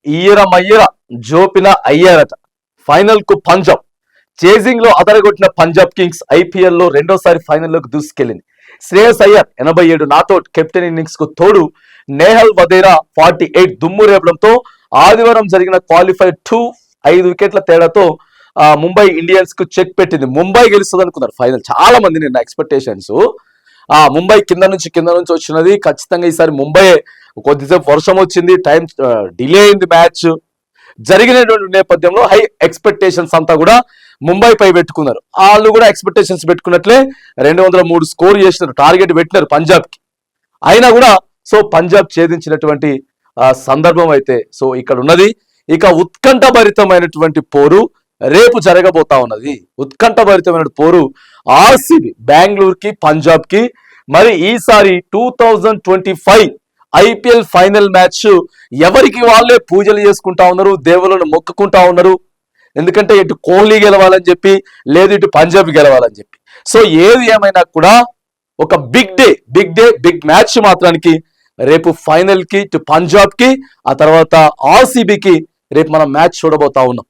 ఈయరమయ్యర జోపిన అయ్యారట. Final కు Punjab chasing లో అదరగొట్టిన Punjab Kings IPL లో రెండోసారి ఫైనల్లోకి దూసుకెళ్లింది. Shreyas Iyer 87 not out, captain innings కు తోడు నేహల్ వదేరా 48 దుమ్ము రేపడంతో ఆదివారం జరిగిన క్వాలిఫైర్ 5 వికెట్ల తేడాతో ముంబై ఇండియన్స్ కు చెక్ పెట్టింది. ముంబై గెలుస్తుంది అనుకున్నారు ఫైనల్ చాలా మంది. నిన్న ఎక్స్పెక్టేషన్స్ ముంబై కింద నుంచి వచ్చినది. ఖచ్చితంగా ఈసారి ముంబై కొద్దిసేపు వర్షం వచ్చింది, టైం డిలే అయింది, మ్యాచ్ జరిగినటువంటి నేపథ్యంలో హై ఎక్స్పెక్టేషన్స్ అంతా కూడా ముంబై పై పెట్టుకున్నారు. వాళ్ళు కూడా ఎక్స్పెక్టేషన్స్ పెట్టుకున్నట్లే 203 స్కోర్ చేసినారు, టార్గెట్ పెట్టినారు పంజాబ్ కి. అయినా కూడా పంజాబ్ ఛేదించినటువంటి సందర్భం అయితే ఇక్కడ ఉన్నది. ఇక ఉత్కంఠభరితమైనటువంటి పోరు రేపు జరగబోతా ఉన్నది. ఉత్కంఠభరితమైన పోరు ఆర్సీబీ బెంగళూరు కి పంజాబ్ కి. మరి ఈసారి 2025 ఐపీఎల్ ఫైనల్ మ్యాచ్ ఎవరికి వాళ్ళే పూజలు చేసుకుంటా ఉన్నారు, దేవుళ్ళను మొక్కుకుంటా ఉన్నారు. ఎందుకంటే ఇటు కోహ్లీ గెలవాలని చెప్పి, లేదు ఇటు పంజాబ్ గెలవాలని చెప్పి. ఏది ఏమైనా కూడా ఒక బిగ్ మ్యాచ్ మాత్రానికి రేపు ఫైనల్ కి ఇటు పంజాబ్ కి, ఆ తర్వాత ఆర్సీబీకి రేపు మనం మ్యాచ్ చూడబోతా ఉన్నాం.